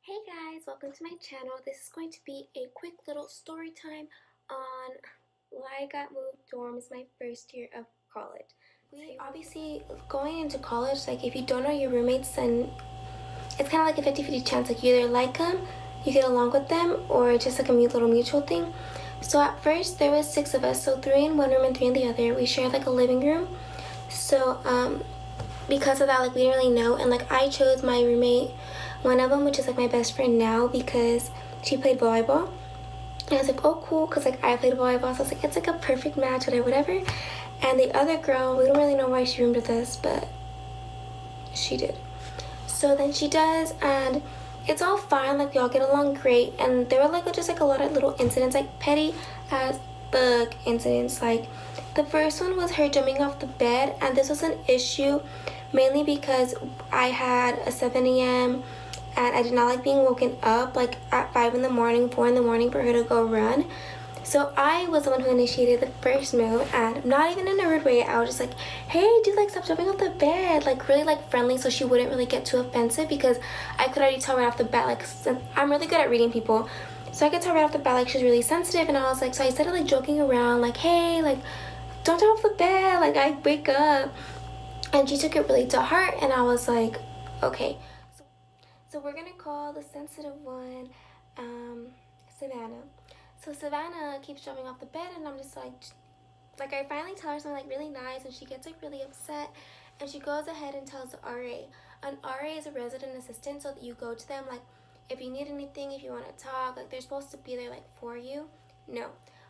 Hey guys, welcome to my channel. This is going to be a quick little story time on why I got moved dorms my first year of college. We obviously, going into college, like if you don't know your roommates, then it's kind of like a 50-50 chance. Like you either like them, you get along with them, or just like a little mutual thing. So at first there was 6 of us, so 3 in one room and 3 in the other. We shared like a living room. So because of that, like we didn't really know, and like I chose my roommate, one of them, which is like my best friend now, because she played volleyball. And I was like, oh cool, because like I played volleyball, so I was like, it's like a perfect match, whatever. And the other girl, we don't really know why she roomed with us, but she did. So then she does, and it's all fine, like we all get along great. And there were like just like a lot of little incidents, like petty as bug incidents. Like the first one was her jumping off the bed, and this was an issue mainly because I had a 7 a.m. and I did not like being woken up like at 5 in the morning, 4 in the morning for her to go run. So I was the one who initiated the first move, and not even in a rude way. I was just like, hey dude, like stop jumping off the bed, like really like friendly, so she wouldn't really get too offensive, because I could already tell right off the bat, like I'm really good at reading people, so I could tell right off the bat like she's really sensitive. And I was like, so I started like joking around, like, hey, like don't jump off the bed, like I wake up. And she took it really to heart, and I was like, okay, so we're gonna call the sensitive one Savannah. So Savannah keeps jumping off the bed, and I'm just like I finally tell her something like really nice, and she gets like really upset, and she goes ahead and tells the RA. An RA is a resident assistant, so that you go to them like if you need anything, if you want to talk, like they're supposed to be there like for you. No,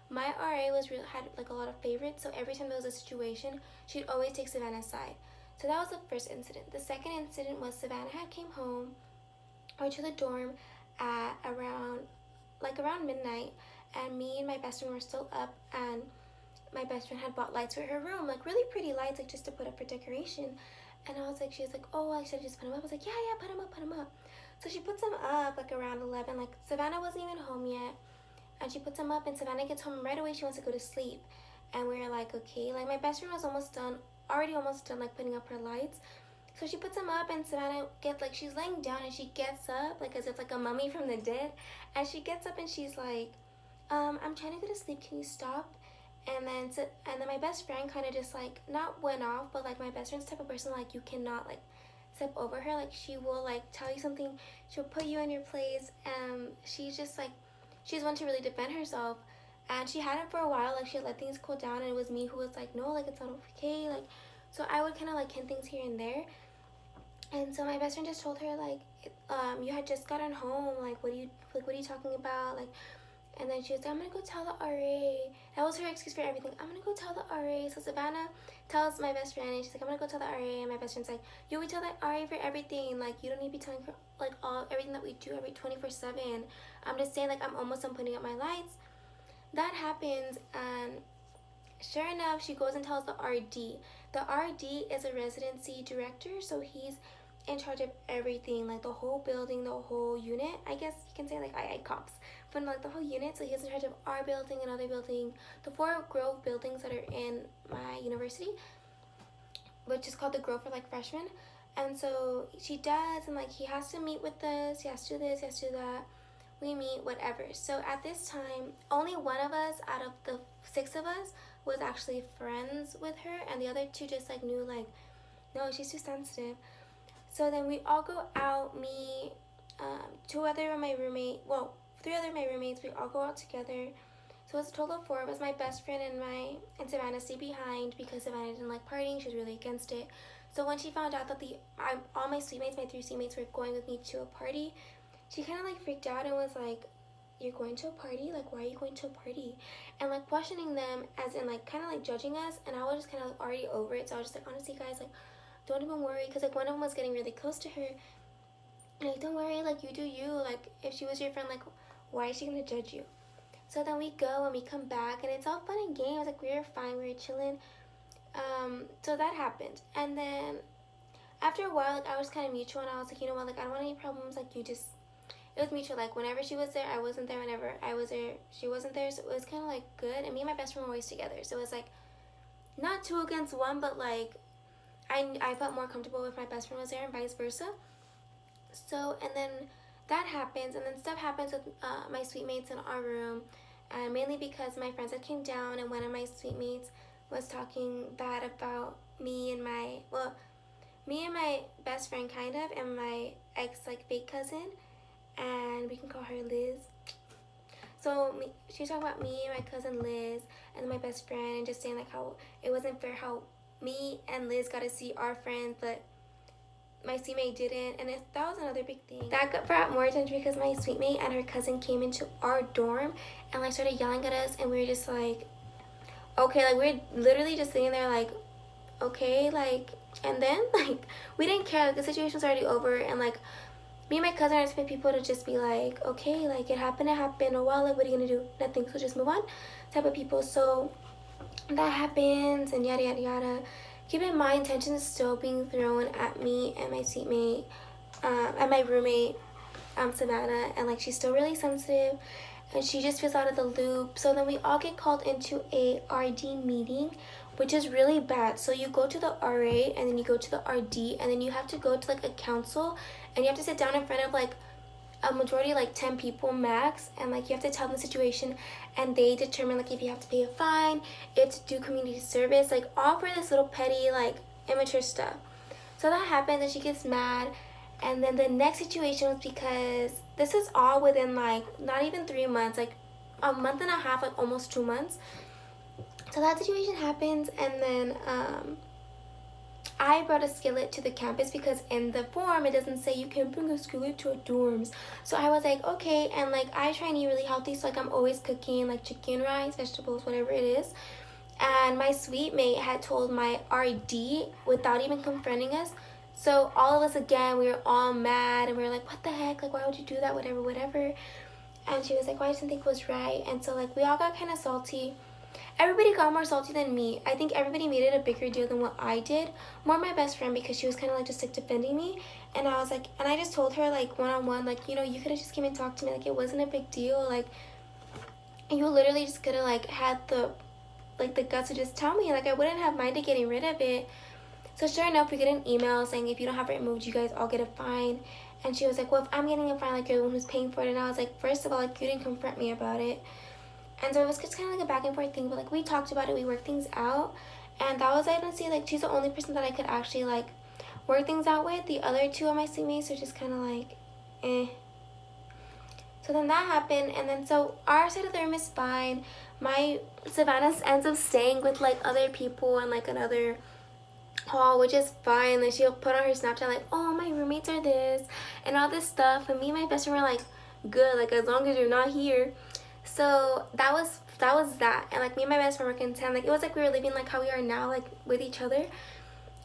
my RA had like a lot of favorites, so every time there was a situation, she'd always take Savannah's side. So that was the first incident. The second incident was Savannah had came home or to the dorm at around midnight, and me and my best friend were still up, and my best friend had bought lights for her room, like really pretty lights, like just to put up for decoration. And I was like, she was like, oh, I should just put them up. I was like, yeah, put them up. So she puts them up like around 11. Like Savannah wasn't even home yet, and she puts them up, and Savannah gets home, and right away she wants to go to sleep. And we were like, okay, like my best friend was already almost done, like putting up her lights. So she puts them up, and Savannah gets like, she's laying down, and she gets up like as if like a mummy from the dead. And she gets up and she's like, I'm trying to go to sleep. Can you stop? And then my best friend kind of just like not went off, but like my best friend's type of person, like you cannot like step over her. Like she will like tell you something, she'll put you in your place. She's just like, she's one to really defend herself. And she hadn't for a while. Like she had let things cool down, and it was me who was like, no, like it's not okay. Like, so I would kind of like hint things here and there. And so my best friend just told her like, you had just gotten home. Like, what are you talking about? Like, and then she was like, I'm gonna go tell the RA. That was her excuse for everything. I'm gonna go tell the RA. So Savannah tells my best friend, and she's like, I'm gonna go tell the RA. And my best friend's like, you would tell the RA for everything. Like, you don't need to be telling her like everything that we do every 24/7. I'm just saying, like, I'm almost done putting up my lights. That happens, and sure enough, she goes and tells the RD. The RD is a residency director, so he's in charge of everything, like the whole building, the whole unit. I guess you can say like I cops, but like the whole unit. So he's in charge of our building, another building, the 4 Grove buildings that are in my university, which is called the Grove for like freshmen. And so she does, and like he has to meet with us, he has to do this, he has to do that. We meet, whatever. So at this time, only one of us out of the 6 of us was actually friends with her, and the other 2 just like knew like, no, she's too sensitive. So then we all go out, me, 2 other of my roommate, well, 3 other of my roommates, we all go out together. So it's a total of 4 of us. My best friend and Savannah stayed behind because Savannah didn't like partying. She was really against it. So when she found out that all my suite mates, my 3 suite mates, were going with me to a party, she kind of like freaked out and was like, you're going to a party? Like, why are you going to a party? And like questioning them, as in like kind of like judging us. And I was just kind of like already over it. So I was just like, honestly guys, like don't even worry, because like one of them was getting really close to her, and like, don't worry, like you do you, like if she was your friend, like why is she gonna judge you? So then we go and we come back, and it's all fun and games, like we were fine, we were chilling. So that happened, and then after a while, like I was kind of mutual, and I was like, you know what, like I don't want any problems, like you just, it was mutual. Like whenever she was there, I wasn't there. Whenever I was there, she wasn't there. So it was kind of like good. And me and my best friend were always together, so it was like not 2 against 1, but like I felt more comfortable if my best friend was there, and vice versa. So, and then that happens, and then stuff happens with my suite mates in our room, and mainly because my friends had came down, and one of my suite mates was talking bad about me and my best friend kind of, and my ex like fake cousin, and we can call her Liz. So she was talking about me and my cousin Liz and my best friend, and just saying like how it wasn't fair how me and Liz got to see our friends, but my suite mate didn't, and that was another big thing. That brought more attention because my suite mate and her cousin came into our dorm and like started yelling at us, and we were just like, okay, like we we're literally just sitting there like, okay, like, and then like we didn't care, like the situation's already over, and like me and my cousin expect people to just be like, okay, like it happened, oh well, like what are you gonna do? Nothing, so just move on type of people. So that happens, and yada yada yada. Keep in mind, tension is still being thrown at me and my seatmate, and my roommate, Savannah, and like she's still really sensitive, and she just feels out of the loop. So then we all get called into a RD meeting, which is really bad. So you go to the RA, and then you go to the RD, and then you have to go to like a council, and you have to sit down in front of like a majority, like 10 people max, and like you have to tell them the situation, and they determine like if you have to pay a fine, if to do community service, like all for this little petty like immature stuff. So that happens, and she gets mad. And then the next situation was because this is all within like not even 3 months, like a month and a half, like almost 2 months. So that situation happens, and then I brought a skillet to the campus because in the form it doesn't say you can bring a skillet to a dorms. So I was like, okay, and like I try and eat really healthy, so like I'm always cooking like chicken, rice, vegetables, whatever it is. And my suite mate had told my RD without even confronting us. So all of us again, we were all mad, and we were like, what the heck, like why would you do that, whatever, whatever. And she was like, well, I didn't think it was right. And so like we all got kind of salty. Everybody got more salty than me. I think everybody made it a bigger deal than what I did. More my best friend, because she was kind of like just like defending me. And I was like, and I just told her like one-on-one, like, you know, you could have just came and talked to me. Like it wasn't a big deal. Like you literally just could have like had the guts to just tell me. Like I wouldn't have minded getting rid of it. So sure enough, we get an email saying if you don't have it removed, you guys all get a fine. And she was like, well, if I'm getting a fine, like you're the one who's paying for it. And I was like, first of all, like you didn't confront me about it. And so it was just kind of like a back and forth thing, but like we talked about it, we worked things out, and that was, I don't see, like she's the only person that I could actually like work things out with. The other two of my teammates are just kind of like, eh. So then that happened, and then so our side of the room is fine. My Savannah ends up staying with like other people in like another hall, which is fine. Like she'll put on her Snapchat like, oh, my roommates are this and all this stuff, and me and my best friend were like, good, like as long as you're not here. So that was that. And like me and my best friend were content. Like it was like we were living like how we are now, like with each other.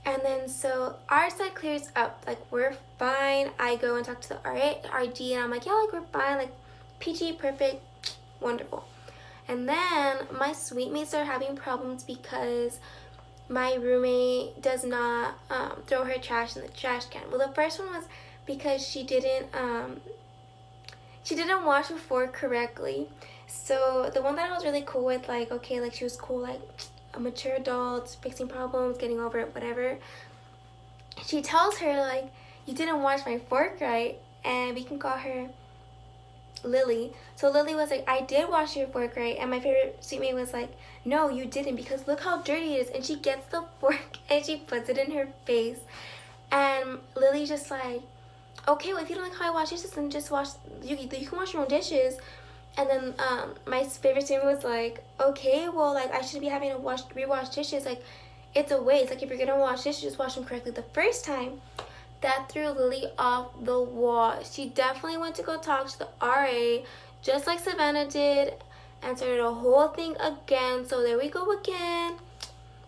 And then so our side clears up, like we're fine. I go and talk to the RD, and I'm like, yeah, like we're fine, like PG, perfect, wonderful. And then my suite mates are having problems because my roommate does not throw her trash in the trash can. Well, the first one was because she didn't wash her fork correctly. So the one that I was really cool with, like, okay, like she was cool, like a mature adult, fixing problems, getting over it, whatever. She tells her like, you didn't wash my fork right, and we can call her Lily. So Lily was like, I did wash your fork right, and my favorite seatmate was like, no, you didn't, because look how dirty it is. And she gets the fork and she puts it in her face, and Lily's just like, okay, well if you don't like how I wash dishes, then just wash. You can wash your own dishes. And then my favorite seatmate was like, okay, well like I shouldn't be having to rewash dishes. Like it's a waste. Like if you're gonna wash dishes, just wash them correctly the first time. That threw Lily off the wall. She definitely went to go talk to the RA, just like Savannah did, and started a whole thing again. So there we go again,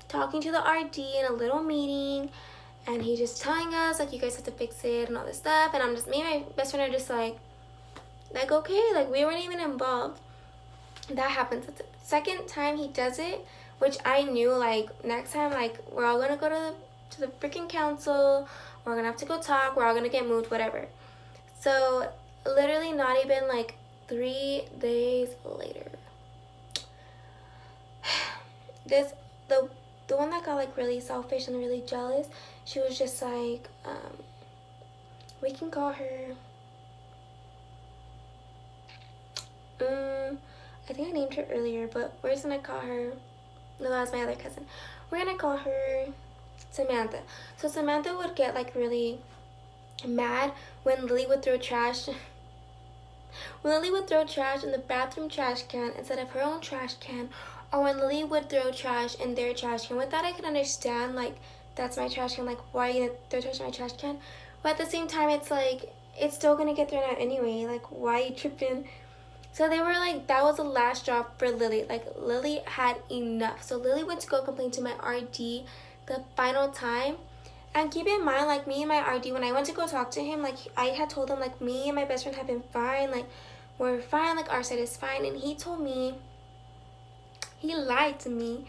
talking to the RD in a little meeting, and he just telling us like, you guys have to fix it and all this stuff. And I'm just, me and my best friend are just like okay, like we weren't even involved. That happens. It's the second time he does it, which I knew like next time like we're all gonna go to the freaking council. We're gonna have to go talk. We're all gonna get moved, whatever. So literally not even like 3 days later, the one that got like really selfish and really jealous, she was just like, we can call her I think I named her earlier, but we're just gonna call her, no, that was my other cousin. We're gonna call her Samantha. So Samantha would get like really mad when Lily would throw trash. When Lily would throw trash in the bathroom trash can instead of her own trash can, or when Lily would throw trash in their trash can. With that, I can understand, like, that's my trash can, like, why are you gonna throw trash in my trash can? But at the same time, it's like, it's still gonna get thrown out anyway. Like, why are you tripping? So they were like, that was the last straw for Lily. Like, Lily had enough. So Lily went to go complain to my RD the final time. And keep in mind, like, me and my RD, when I went to go talk to him, like, I had told him, like, me and my best friend have been fine. Like, we're fine. Like, our side is fine. And he told me, he lied to me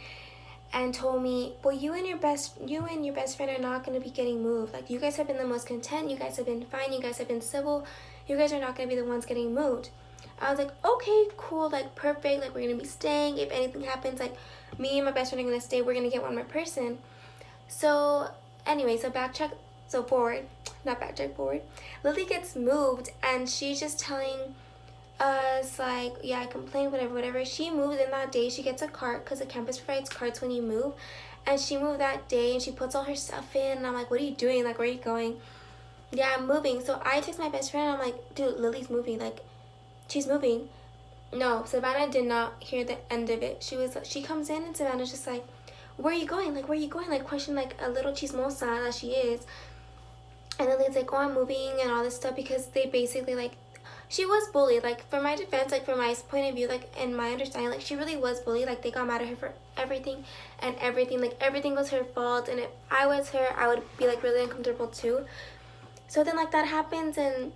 and told me, well, you and your best friend are not going to be getting moved. Like, you guys have been the most content. You guys have been fine. You guys have been civil. You guys are not going to be the ones getting moved. I was like, okay, cool, like, perfect. Like, we're going to be staying. If anything happens, like, me and my best friend are going to stay. We're going to get one more person. So anyway, so forward. Lily gets moved, and she's just telling us, like, yeah, I complained, whatever. She moved in that day. She gets a cart because the campus provides carts when you move. And she moved that day, and she puts all her stuff in. And I'm like, what are you doing? Like, where are you going? Yeah, I'm moving. So I text my best friend, and I'm like, dude, Lily's moving. Like, she's moving. No, Savannah did not hear the end of it. She comes in, and Savannah's just like, where are you going? Like, where are you going? Like, question, like, a little chismosa as she is. And then Lily's like, oh, I'm moving and all this stuff, because they basically, like, she was bullied. Like, for my defense, like, from my point of view, like, and my understanding, like, she really was bullied. Like, they got mad at her for everything and everything. Like, everything was her fault. And if I was her, I would be, like, really uncomfortable too. So then, like, that happens, and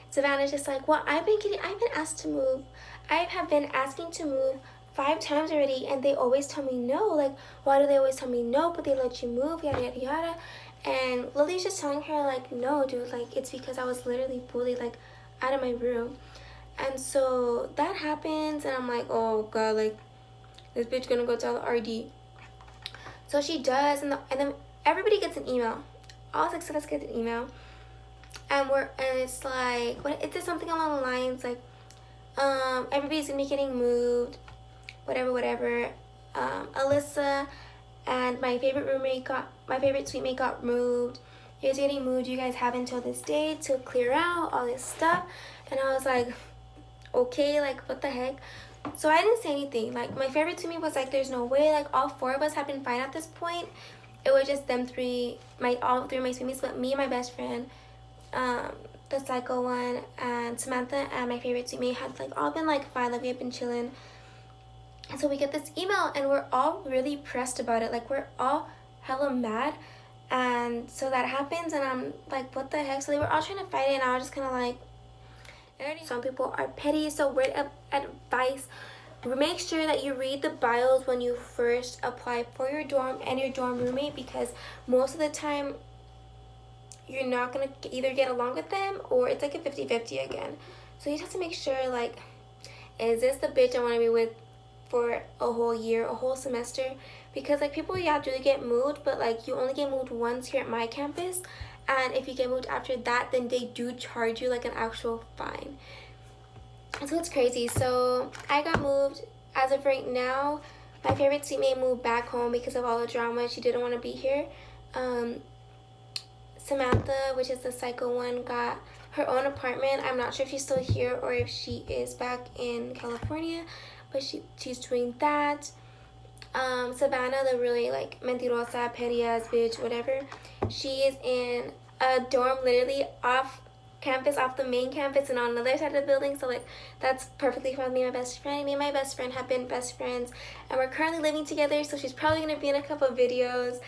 Savannah's just like, well, I've been asked to move. I have been asking to move 5 times already, and they always tell me no. Like, why do they always tell me no, but they let you move, yada yada yada. And Lily's just telling her, like, no, dude, like, it's because I was literally bullied, like, out of my room. And so that happens, and I'm like, oh god, like, this bitch gonna go tell the RD. So she does, and then everybody gets an email. All 6 of us get an email, and it's like, it says something along the lines like, everybody's gonna be getting moved, whatever. Alyssa and my favorite suite mate got moved. You guys are getting moved. You guys have until this day to clear out all this stuff. And I was like, okay, like, what the heck? So I didn't say anything. Like, my favorite suite mate was like, there's no way. Like, all 4 of us have been fine at this point. It was just them 3, all 3 of my suite mates, but me and my best friend, the psycho one, and Samantha and my favorite suite mate had, like, all been, like, fine. Like, we had been chilling. And so we get this email, and we're all really pressed about it. Like, we're all hella mad. And so that happens, and I'm like, what the heck? So they were all trying to fight it, and I was just kind of like, some people are petty. So word of advice, make sure that you read the bios when you first apply for your dorm and your dorm roommate, because most of the time you're not going to either get along with them, or it's like a 50-50 again. So you just have to make sure, like, is this the bitch I want to be with for a whole year, a whole semester? Because, like, people, yeah, do get moved, but, like, you only get moved once here at my campus, and if you get moved after that, then they do charge you, like, an actual fine. So it's crazy. So I got moved. As of right now, my favorite seatmate moved back home because of all the drama. She didn't want to be here. Samantha, which is the psycho one, got her own apartment. I'm not sure if she's still here or if she is back in California, but she's doing that. Savannah, the really, like, mentirosa, petty ass bitch, whatever, she is in a dorm literally off campus, off the main campus, and on another side of the building. So, like, that's perfectly fine with me and my best friend. Me and my best friend have been best friends, and we're currently living together, so she's probably gonna be in a couple of videos.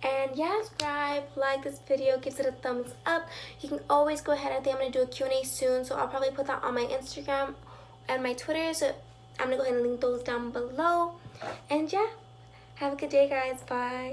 And yeah, subscribe, like this video, gives it a thumbs up. You can always go ahead. I think I'm gonna do a Q&A soon, so I'll probably put that on my Instagram and my Twitter, so I'm gonna go ahead and link those down below. And yeah, have a good day, guys. Bye.